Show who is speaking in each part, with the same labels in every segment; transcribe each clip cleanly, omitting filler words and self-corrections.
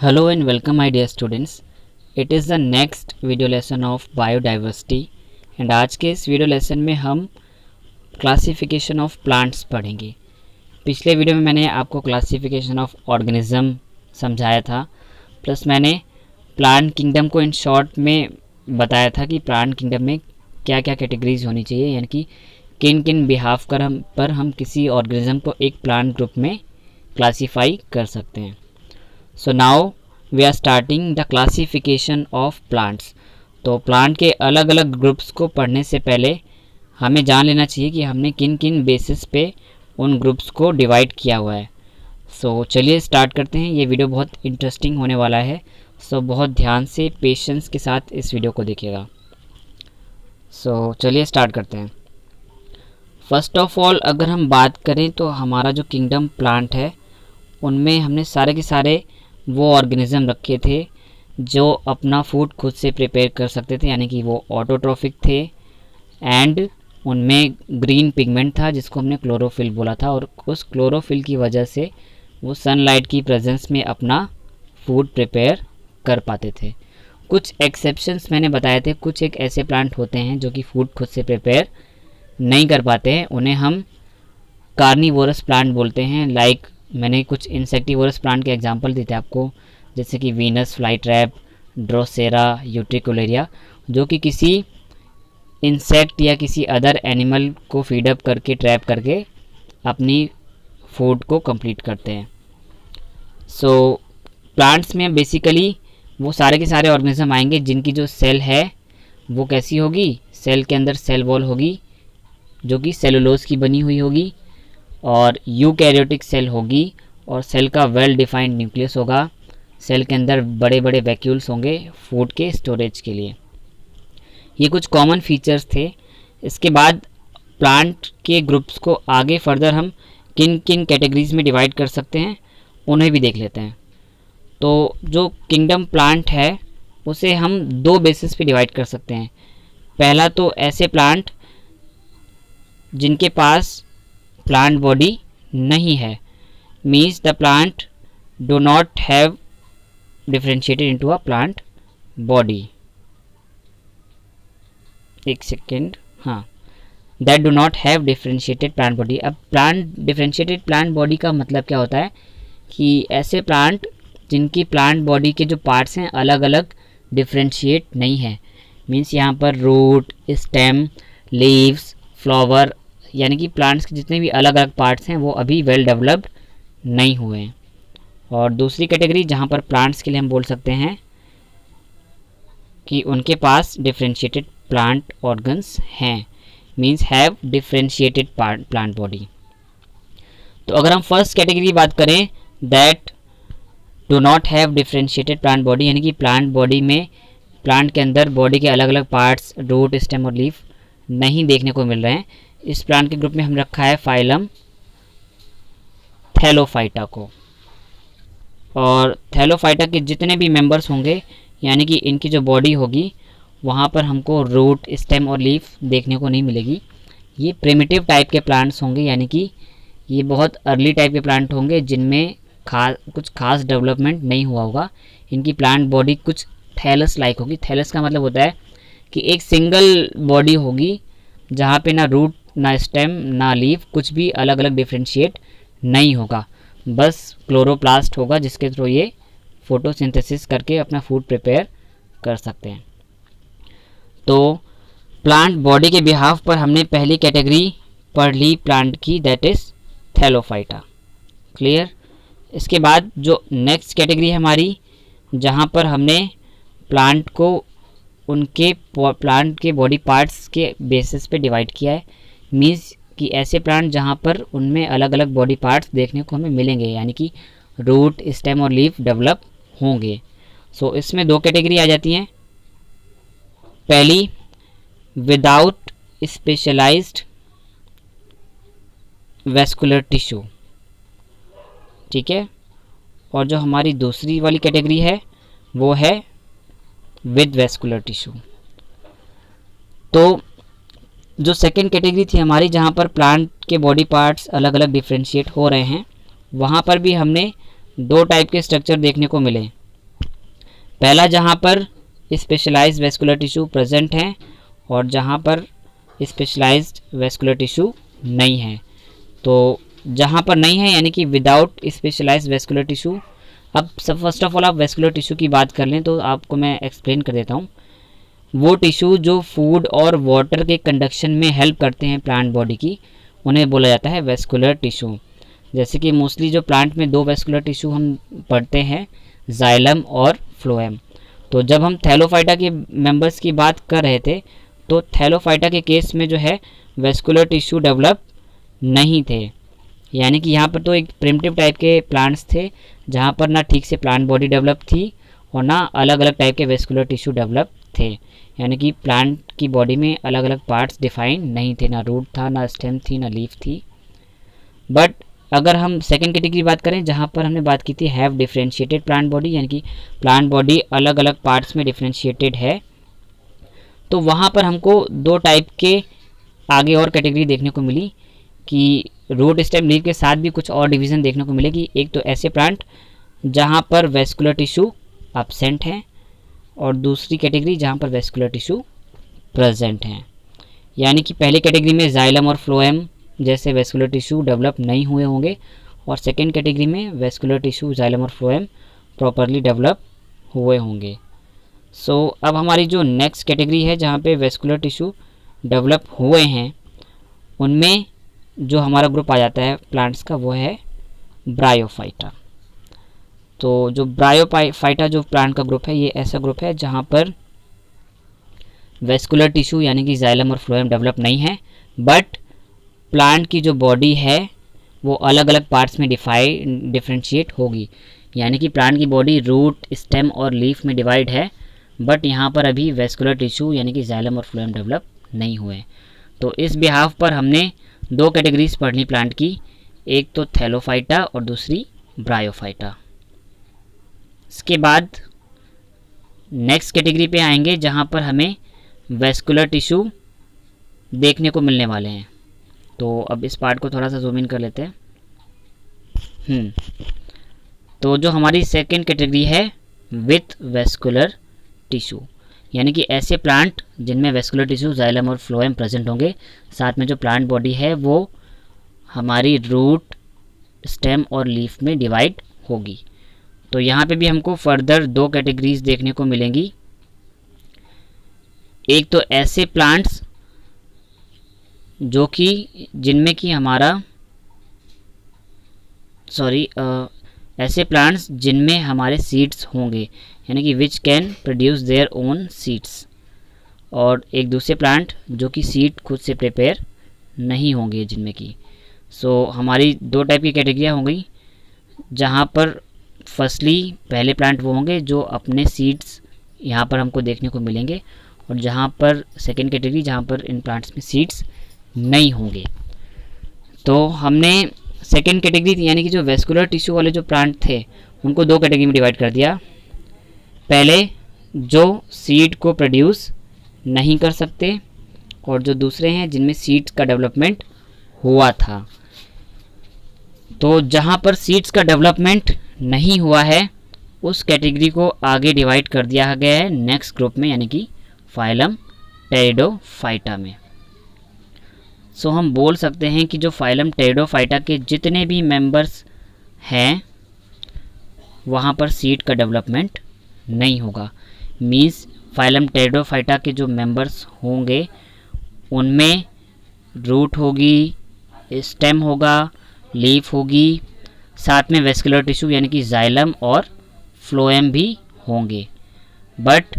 Speaker 1: Hello and welcome my dear students. It is the next video lesson of biodiversity and आज के इस video lesson में हम classification of plants पढ़ेंगे। पिछले वीडियो में मैंने आपको क्लासिफिकेशन ऑफ ऑर्गेनिज्म समझाया था, प्लस मैंने प्लांट किंगडम को इन शॉर्ट में बताया था कि प्लांट किंगडम में क्या क्या कैटेगरीज होनी चाहिए, यानी कि किन किन बिहाफ पर हम किसी ऑर्गेनिज्म को एक प्लांट ग्रुप में क्लासीफाई कर सकते हैं। So now we are starting the classification of plants. तो प्लांट के अलग अलग ग्रुप्स को पढ़ने से पहले हमें जान लेना चाहिए कि हमने किन किन बेसिस पे उन ग्रुप्स को डिवाइड किया हुआ है। सो चलिए स्टार्ट करते हैं। ये वीडियो बहुत इंटरेस्टिंग होने वाला है, सो बहुत ध्यान से पेशेंस के साथ इस वीडियो को देखिएगा। सो चलिए स्टार्ट करते हैं। फर्स्ट ऑफ ऑल अगर हम बात करें तो हमारा जो किंगडम प्लांट है उनमें हमने सारे के सारे वो ऑर्गेनिज्म रखे थे जो अपना फूड खुद से प्रिपेयर कर सकते थे, यानी कि वो ऑटोट्रॉफिक थे एंड उनमें ग्रीन पिगमेंट था जिसको हमने क्लोरोफिल बोला था, और उस क्लोरोफिल की वजह से वो सनलाइट की प्रेजेंस में अपना फूड प्रिपेयर कर पाते थे। कुछ एक्सेप्शंस मैंने बताए थे, कुछ एक ऐसे प्लांट होते हैं जो कि फूड खुद से प्रिपेयर नहीं कर पाते हैं, उन्हें हम कार्निवोरस प्लांट बोलते हैं। लाइक मैंने कुछ इंसेक्टिवोरस प्लांट के एग्जांपल दिए थे आपको, जैसे कि वीनस फ्लाईट्रैप, ड्रोसेरा, यूट्रिकुलेरिया, जो कि किसी इंसेक्ट या किसी अदर एनिमल को फीडअप करके ट्रैप करके अपनी फूड को कंप्लीट करते हैं। सो प्लांट्स में बेसिकली वो सारे के सारे ऑर्गेनिज्म आएंगे जिनकी जो सेल है वो कैसी होगी, सेल के अंदर सेल वॉल होगी जो कि सेलुलोज की बनी हुई होगी, और यूकैरियोटिक सेल होगी, और सेल का वेल डिफाइंड न्यूक्लियस होगा। सेल के अंदर बड़े बड़े वैक्यूल्स होंगे फूड के स्टोरेज के लिए। ये कुछ कॉमन फीचर्स थे। इसके बाद प्लांट के ग्रुप्स को आगे फर्दर हम किन किन कैटेगरीज में डिवाइड कर सकते हैं उन्हें भी देख लेते हैं। तो जो किंगडम प्लांट है उसे हम दो बेसिस पे डिवाइड कर सकते हैं। पहला तो ऐसे प्लांट जिनके पास प्लांट बॉडी नहीं है, means the plant do not have differentiated into a plant body. एक सेकेंड, हाँ, that do not have differentiated plant body. अब प्लांट डिफरेंशिएटेड प्लांट बॉडी का मतलब क्या होता है कि ऐसे प्लांट जिनकी प्लांट बॉडी के जो पार्ट्स हैं अलग अलग डिफरेंशिएट नहीं है, मीन्स यहाँ पर रूट, स्टेम, लीव्स, फ्लावर, यानी कि प्लांट्स के जितने भी अलग अलग पार्ट्स हैं वो अभी वेल डेवलप्ड नहीं हुए हैं। और दूसरी कैटेगरी जहाँ पर प्लांट्स के लिए हम बोल सकते हैं कि उनके पास डिफरेंशिएटेड प्लांट ऑर्गन्स हैं, means have differentiated plant body. तो अगर हम फर्स्ट कैटेगरी की बात करें, that do not have differentiated plant body, यानी कि प्लांट बॉडी में प्लांट के अंदर बॉडी के अलग अलग पार्ट्स रूट, स्टेम और लीफ नहीं देखने को मिल रहे हैं, इस प्लांट के ग्रुप में हम रखा है फाइलम थैलोफाइटा को। और थैलोफाइटा के जितने भी मेंबर्स होंगे, यानी कि इनकी जो बॉडी होगी वहाँ पर हमको रूट, स्टेम और लीफ देखने को नहीं मिलेगी। ये प्रिमिटिव टाइप के प्लांट्स होंगे, यानी कि ये बहुत अर्ली टाइप के प्लांट होंगे जिनमें कुछ खास डेवलपमेंट नहीं हुआ होगा। इनकी प्लांट बॉडी कुछ थैलस लाइक होगी। थैलस का मतलब होता है कि एक सिंगल बॉडी होगी जहाँ पे ना रूट, ना स्टेम, ना लीफ, कुछ भी अलग अलग डिफरेंशिएट नहीं होगा, बस क्लोरोप्लास्ट होगा जिसके थ्रू ये फोटोसिंथेसिस करके अपना फूड प्रिपेयर कर सकते हैं। तो प्लांट बॉडी के बिहाफ पर हमने पहली कैटेगरी पढ़ ली प्लांट की, दैट इज थैलोफाइटा। क्लियर। इसके बाद जो नेक्स्ट कैटेगरी है हमारी, जहाँ पर हमने प्लांट को उनके प्लांट के बॉडी पार्ट्स के बेसिस पे डिवाइड किया है, मीन्स कि ऐसे प्लांट जहाँ पर उनमें अलग अलग बॉडी पार्ट्स देखने को हमें मिलेंगे, यानी कि रूट, स्टेम और लीफ डेवलप होंगे। सो इसमें दो कैटेगरी आ जाती हैं। पहली, विदाउट स्पेशलाइज्ड वेस्कुलर टिश्यू, ठीक है, और जो हमारी दूसरी वाली कैटेगरी है वो है विद वेस्कुलर टिश्यू। तो जो सेकेंड कैटेगरी थी हमारी, जहाँ पर प्लांट के बॉडी पार्ट्स अलग अलग डिफरेंशिएट हो रहे हैं, वहाँ पर भी हमने दो टाइप के स्ट्रक्चर देखने को मिले। पहला जहाँ पर स्पेशलाइज्ड वेस्कुलर टिश्यू प्रेजेंट है और जहाँ पर स्पेशलाइज्ड वेस्कुलर टिश्यू नहीं है। तो जहाँ पर नहीं है यानी कि विदाउट स्पेशलाइज्ड वेस्कुलर टिश्यू। अब फर्स्ट ऑफ ऑल आप वेस्कुलर टिश्यू की बात कर लें तो आपको मैं एक्सप्लेन कर देता हूँ। वो टिश्यू जो फूड और वाटर के कंडक्शन में हेल्प करते हैं प्लांट बॉडी की, उन्हें बोला जाता है वेस्कुलर टिश्यू। जैसे कि मोस्टली जो प्लांट में दो वेस्कुलर टिश्यू हम पढ़ते हैं, जाइलम और फ्लोएम। तो जब हम थैलोफाइटा के मेंबर्स की बात कर रहे थे तो थैलोफाइटा के केस में जो है वेस्कुलर टिश्यू डेवलप नहीं थे, यानी कि यहाँ पर तो एक प्रिमिटिव टाइप के प्लांट्स थे जहाँ पर ना ठीक से प्लांट बॉडी डेवलप थी और ना अलग अलग टाइप के वेस्कुलर टिश्यू डेवलप थे, यानी कि प्लांट की बॉडी में अलग अलग पार्ट्स डिफाइन नहीं थे, ना रूट था, ना स्टेम थी, ना लीफ थी। बट अगर हम सेकेंड कैटेगरी की बात करें जहाँ पर हमने बात की थी हैव डिफरेंशिएटेड प्लांट बॉडी, यानी कि प्लांट बॉडी अलग अलग पार्ट्स में डिफरेंशिएटेड है, तो वहाँ पर हमको दो टाइप के आगे और कैटेगरी देखने को मिली कि रूट स्टेम लीफ के साथ भी कुछ और डिवीज़न देखने को मिलेगी। एक तो ऐसे प्लांट जहाँ पर वेस्कुलर टिश्यू एब्सेंट है और दूसरी कैटेगरी जहाँ पर वेस्कुलर टिश्यू प्रेजेंट है। यानी कि पहली कैटेगरी में जाइलम और फ्लोएम जैसे वेस्कुलर टिश्यू डेवलप नहीं हुए होंगे और सेकेंड कैटेगरी में वेस्कुलर टिश्यू जाइलम और फ्लोएम प्रॉपरली डेवलप हुए होंगे। सो अब हमारी जो नेक्स्ट कैटेगरी है जहाँ पे वेस्कुलर टिश्यू डेवलप हुए हैं, उनमें जो हमारा ग्रुप आ जाता है प्लांट्स का वो है ब्रायोफाइटा। तो जो ब्रायोफाइटा जो प्लांट का ग्रुप है ये ऐसा ग्रुप है जहाँ पर वेस्कुलर टिश्यू यानी कि जाइलम और फ्लोएम डेवलप नहीं है, बट प्लांट की जो बॉडी है वो अलग अलग पार्ट्स में डिफरेंशिएट होगी। यानी कि प्लांट की बॉडी रूट, स्टेम और लीफ में डिवाइड है, बट यहाँ पर अभी वेस्कुलर टिश्यू यानी कि जाइलम और फ्लोएम डेवलप नहीं हुए। तो इस बिहाफ पर हमने दो कैटेगरीज पढ़नी प्लांट की, एक तो थैलोफाइटा और दूसरी ब्रायोफाइटा। इसके बाद नेक्स्ट कैटेगरी पे आएंगे जहाँ पर हमें वेस्कुलर टिश्यू देखने को मिलने वाले हैं। तो अब इस पार्ट को थोड़ा सा जूम इन कर लेते हैं। तो जो हमारी सेकेंड कैटेगरी है विथ वेस्कुलर टिश्यू, यानी कि ऐसे प्लांट जिनमें वेस्कुलर टिश्यू जाइलम और फ्लोएम प्रेजेंट होंगे, साथ में जो प्लांट बॉडी है वो हमारी रूट, स्टेम और लीफ में डिवाइड होगी। तो यहाँ पे भी हमको फर्दर दो कैटेगरीज देखने को मिलेंगी। एक तो ऐसे प्लांट्स जो कि जिनमें कि ऐसे प्लांट्स जिनमें हमारे सीड्स होंगे, यानी कि which can produce their own seeds, और एक दूसरे प्लांट जो कि सीड खुद से प्रिपेयर नहीं होंगे जिनमें की। सो हमारी दो टाइप की कैटेगरियाँ हो गई, जहाँ पर फर्स्टली पहले प्लांट वो होंगे जो अपने सीड्स यहाँ पर हमको देखने को मिलेंगे, और जहाँ पर सेकेंड कैटेगरी जहाँ पर इन प्लांट्स में सीड्स नहीं होंगे। तो हमने सेकेंड कैटेगरी यानी कि जो वेस्कुलर टिश्यू वाले जो प्लांट थे उनको दो कैटेगरी में डिवाइड कर दिया। पहले जो सीड को प्रोड्यूस नहीं कर सकते और जो दूसरे हैं जिनमें सीड्स का डेवलपमेंट हुआ था। तो जहाँ पर सीड्स का डेवलपमेंट नहीं हुआ है उस कैटेगरी को आगे डिवाइड कर दिया गया है नेक्स्ट ग्रुप में, यानी कि फाइलम टेरिडोफाइटा में। सो हम बोल सकते हैं कि जो फाइलम टेरिडोफाइटा के जितने भी मेंबर्स हैं वहाँ पर सीड का डेवलपमेंट नहीं होगा। मीन्स फाइलम टेरिडोफाइटा के जो मेंबर्स होंगे उनमें रूट होगी, स्टेम होगा, लीफ होगी, साथ में वेस्कुलर टिश्यू यानी कि जाइलम और फ्लोएम भी होंगे, बट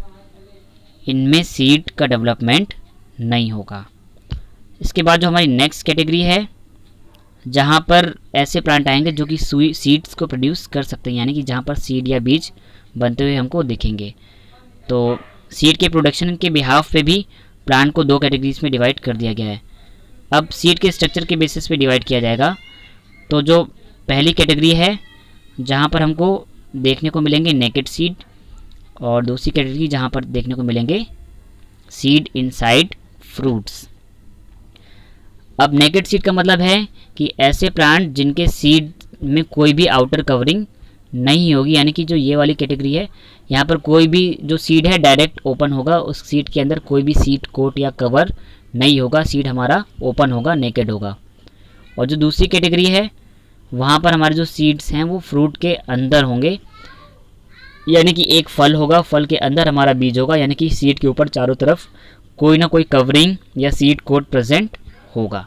Speaker 1: इनमें सीड का डेवलपमेंट नहीं होगा। इसके बाद जो हमारी नेक्स्ट कैटेगरी है जहाँ पर ऐसे प्लांट आएंगे जो कि सीड्स को प्रोड्यूस कर सकते हैं, यानी कि जहाँ पर सीड या बीज बनते हुए हमको दिखेंगे। तो सीड के प्रोडक्शन के बिहाफ पे भी प्लांट को दो कैटेगरीज में डिवाइड कर दिया गया है। अब सीड के स्ट्रक्चर के बेसिस पे डिवाइड किया जाएगा। तो जो पहली कैटेगरी है जहाँ पर हमको देखने को मिलेंगे नेकेड सीड, और दूसरी कैटेगरी जहाँ पर देखने को मिलेंगे सीड इनसाइड फ्रूट्स। अब नेकेड सीड का मतलब है कि ऐसे प्लांट जिनके सीड में कोई भी आउटर कवरिंग नहीं होगी, यानी कि जो ये वाली कैटेगरी है यहाँ पर कोई भी जो सीड है डायरेक्ट ओपन होगा, उस सीड के अंदर कोई भी सीड कोट या कवर नहीं होगा, सीड हमारा ओपन होगा, नेकेड होगा। और जो दूसरी कैटेगरी है वहाँ पर हमारे जो सीड्स हैं वो फ्रूट के अंदर होंगे, यानी कि एक फल होगा, फल के अंदर हमारा बीज होगा, यानी कि सीड के ऊपर चारों तरफ कोई ना कोई कवरिंग या सीड कोट प्रेजेंट होगा।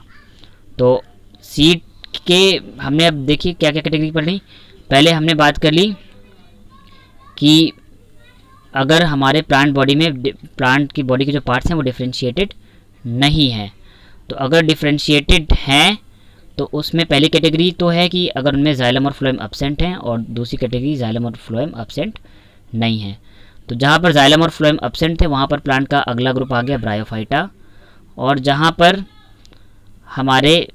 Speaker 1: तो सीड के हमने अब देखिए क्या क्या कैटेगरी पढ़नी। पहले हमने बात कर ली कि अगर हमारे प्लांट की बॉडी के जो पार्ट्स हैं वो डिफरेंशिएटेड नहीं है, तो अगर डिफरेंशिएटेड हैं तो उसमें पहली कैटेगरी तो है कि अगर उनमें जाइलम और फ्लोएम एब्सेंट हैं, और दूसरी कैटेगरी जाइलम और फ्लोएम एब्सेंट नहीं है। तो जहाँ पर जाइलम और फ्लोएम एब्सेंट थे वहाँ पर प्लांट का अगला ग्रुप आ गया ब्रायोफाइटा, और जहाँ पर हमारे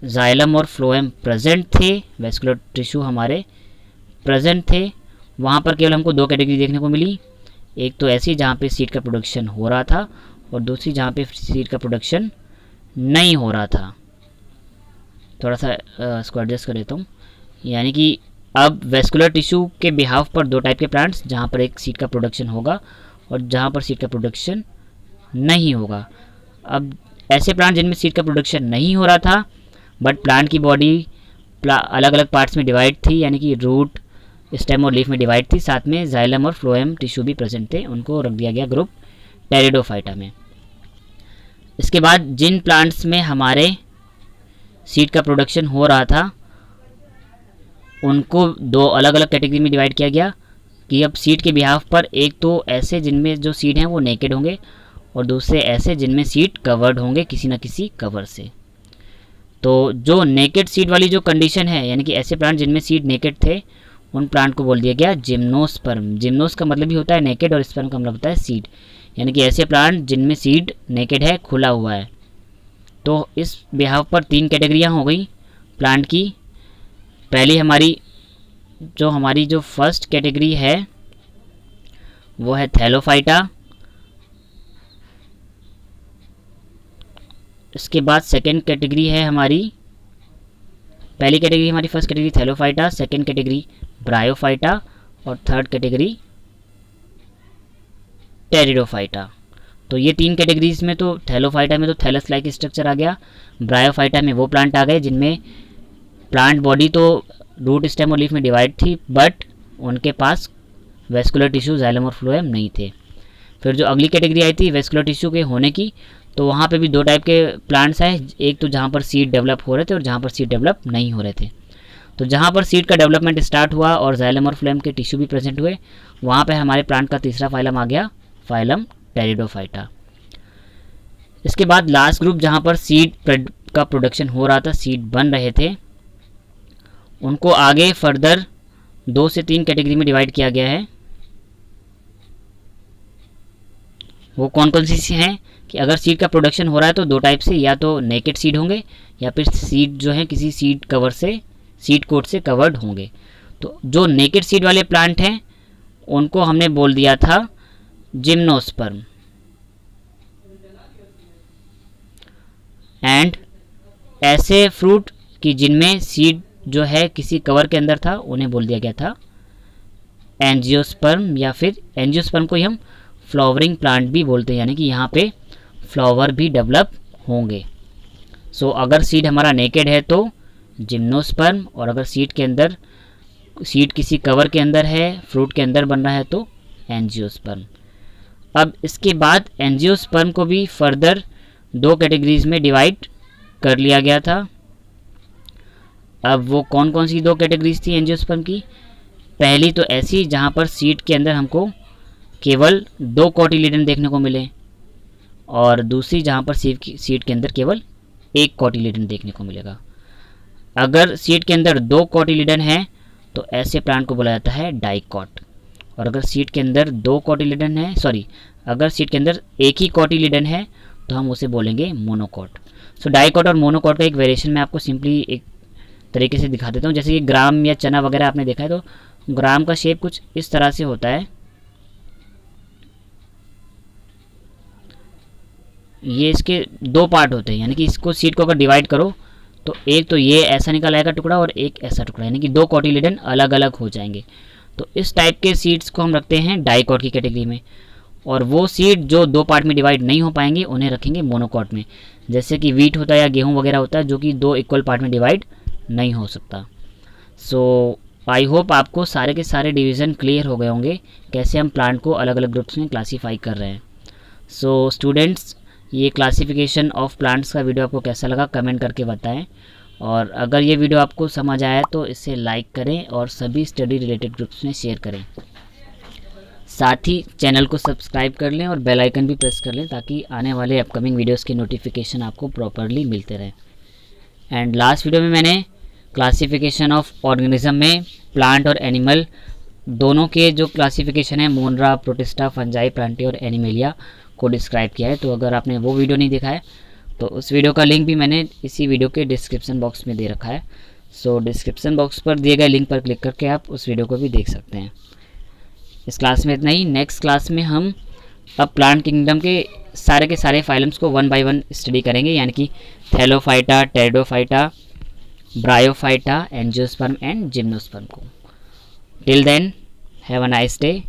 Speaker 1: जाइलम और फ्लोएम प्रेजेंट थे, वेस्कुलर टिश्यू हमारे प्रेजेंट थे, वहाँ पर केवल हमको दो कैटेगरी देखने को मिली। एक तो ऐसी जहाँ पे सीड का प्रोडक्शन हो रहा था, और दूसरी जहाँ पे सीड का प्रोडक्शन नहीं हो रहा था। थोड़ा सा इसको एडजस्ट कर देता हूँ, यानी कि अब वेस्कुलर टिश्यू के बिहाफ पर दो टाइप के प्लांट्स, जहाँ पर एक सीड का प्रोडक्शन होगा और जहाँ पर सीड का प्रोडक्शन नहीं होगा। अब ऐसे प्लांट जिनमें सीड का प्रोडक्शन नहीं हो रहा था बट प्लांट की बॉडी अलग अलग पार्ट्स में डिवाइड थी, यानी कि रूट, स्टेम और लीफ में डिवाइड थी, साथ में जाइलम और फ्लोएम टिश्यू भी प्रेजेंट थे, उनको रख दिया गया ग्रुप टेरिडोफाइटा में। इसके बाद जिन प्लांट्स में हमारे सीड का प्रोडक्शन हो रहा था उनको दो अलग अलग कैटेगरी में डिवाइड किया गया कि अब सीड के बिहाफ पर एक तो ऐसे जिनमें जो सीड हैं वो नेकेड होंगे, और दूसरे ऐसे जिनमें सीड कवर्ड होंगे किसी न किसी कवर से। तो जो नेकेड सीड वाली जो कंडीशन है, यानी कि ऐसे प्लांट जिनमें सीड नेकेड थे, उन प्लांट को बोल दिया गया जिम्नोस्पर्म। जिम्नोस का मतलब ही होता है नेकेड, और स्पर्म का मतलब होता है सीड, यानी कि ऐसे प्लांट जिनमें सीड नेकेड है, खुला हुआ है। तो इस बिहाफ पर तीन कैटेगरियाँ हो गई प्लांट की। पहली हमारी जो फर्स्ट कैटेगरी है वो है थैलोफाइटा। इसके बाद सेकेंड कैटेगरी है हमारी, पहली कैटेगरी हमारी first category Thallophyta, second category bryophyta, और थर्ड कैटेगरी टेरिडोफाइटा। तो ये तीन कैटेगरीज में तो थैलोफाइटा में तो थैलस लाइक स्ट्रक्चर आ गया, ब्रायोफाइटा में वो प्लांट आ गए जिनमें प्लांट बॉडी तो रूट, स्टेम और लीफ में डिवाइड थी बट उनके पास वेस्कुलर टिश्यू, जाइलम और फ्लोएम नहीं थे। फिर जो अगली कैटेगरी आई थी वेस्कुलर टिश्यू के होने की, तो वहाँ पे भी दो टाइप के प्लांट्स हैं, एक तो जहाँ पर सीड डेवलप हो रहे थे और जहाँ पर सीड डेवलप नहीं हो रहे थे। तो जहाँ पर सीड का डेवलपमेंट स्टार्ट हुआ और जाइलम और फ्लोएम के टिश्यू भी प्रेजेंट हुए, वहाँ पे हमारे प्लांट का तीसरा फाइलम आ गया, फाइलम टेरिडोफाइटा। इसके बाद लास्ट ग्रुप जहाँ पर सीड का प्रोडक्शन हो रहा था, सीड बन रहे थे, उनको आगे फर्दर 2 से 3 कैटेगरी में डिवाइड किया गया है। वो कौन कौन सी हैं कि अगर सीड का प्रोडक्शन हो रहा है तो दो टाइप से, या तो नेकेड सीड होंगे या फिर सीड जो है किसी सीड कवर से, सीड कोट से कवर्ड होंगे। तो जो नेकेड सीड वाले प्लांट हैं उनको हमने बोल दिया था जिम्नोस्पर्म, एंड ऐसे फ्रूट कि जिनमें सीड जो है किसी कवर के अंदर था उन्हें बोल दिया गया था एंजियोस्पर्म, या फिर एंजियोस्पर्म को ही हम फ्लावरिंग प्लांट भी बोलते हैं, यानी कि यहाँ पे फ्लावर भी डेवलप होंगे। सो अगर सीड हमारा नेकेड है तो जिम्नोस्पर्म, और अगर सीड किसी कवर के अंदर है, फ्रूट के अंदर बन रहा है तो एंजियोस्पर्म। अब इसके बाद एंजियोस्पर्म को भी फर्दर 2 कैटेगरीज में डिवाइड कर लिया गया था। अब वो कौन कौन सी 2 कैटेगरीज थी एंजियोस्पर्म की? पहली तो ऐसी जहाँ पर सीड के अंदर हमको केवल 2 कोटिलीडन देखने को मिले, और दूसरी जहाँ पर सीड के अंदर केवल 1 कोटिलीडन देखने को मिलेगा। अगर सीड के अंदर 2 कोटिलीडन है तो ऐसे प्लांट को बोला जाता है डाइकॉट, और अगर सीड के अंदर 2 कोटिलीडन है, अगर सीड के अंदर 1 ही कोटिलीडन है तो हम उसे बोलेंगे मोनोकॉट। सो डाइकॉट और मोनोकॉट का एक वेरिएशन मैं आपको सिंपली एक तरीके से दिखा देता हूँ। जैसे कि ग्राम या चना वगैरह आपने देखा है, तो ग्राम का शेप कुछ इस तरह से होता है। ये इसके 2 पार्ट होते हैं, यानी कि इसको सीड को अगर डिवाइड करो तो एक तो ये ऐसा निकल आएगा टुकड़ा और एक ऐसा टुकड़ा, यानी कि 2 कोटिलेडन अलग अलग हो जाएंगे। तो इस टाइप के सीड्स को हम रखते हैं डाइकॉट की कैटेगरी में, और वो सीड जो 2 पार्ट में डिवाइड नहीं हो पाएंगे उन्हें रखेंगे मोनोकॉट में, जैसे कि वीट होता है या गेहूँ वगैरह होता है जो कि 2 इक्वल पार्ट में डिवाइड नहीं हो सकता। सो आई होप आपको सारे के सारे डिवीज़न क्लियर हो गए होंगे कैसे हम प्लांट को अलग अलग ग्रुप्स में क्लासीफाई कर रहे हैं। सो स्टूडेंट्स, ये क्लासिफिकेशन ऑफ प्लांट्स का वीडियो आपको कैसा लगा कमेंट करके बताएं, और अगर ये वीडियो आपको समझ आया तो इसे लाइक करें और सभी स्टडी रिलेटेड ग्रुप्स में शेयर करें। साथ ही चैनल को सब्सक्राइब कर लें और बेल आइकन भी प्रेस कर लें ताकि आने वाले अपकमिंग वीडियोस के नोटिफिकेशन आपको प्रॉपरली मिलते रहें। एंड लास्ट वीडियो में मैंने क्लासिफिकेशन ऑफ ऑर्गेनिज्म में प्लांट और एनिमल दोनों के जो क्लासिफिकेशन है मोनरा, प्रोटिस्टा, फंजाई, प्लांटी और एनिमेलिया को डिस्क्राइब किया है। तो अगर आपने वो वीडियो नहीं देखा है तो उस वीडियो का लिंक भी मैंने इसी वीडियो के डिस्क्रिप्शन बॉक्स में दे रखा है। सो डिस्क्रिप्शन बॉक्स पर दिए गए लिंक पर क्लिक करके आप उस वीडियो को भी देख सकते हैं। इस क्लास में इतना ही। नेक्स्ट क्लास में हम अब प्लांट किंगडम के सारे फाइलम्स को 1 बाय 1 स्टडी करेंगे, यानी कि thallophyta, pteridophyta, bryophyta, angiosperm and gymnosperm को। Till then have a nice day.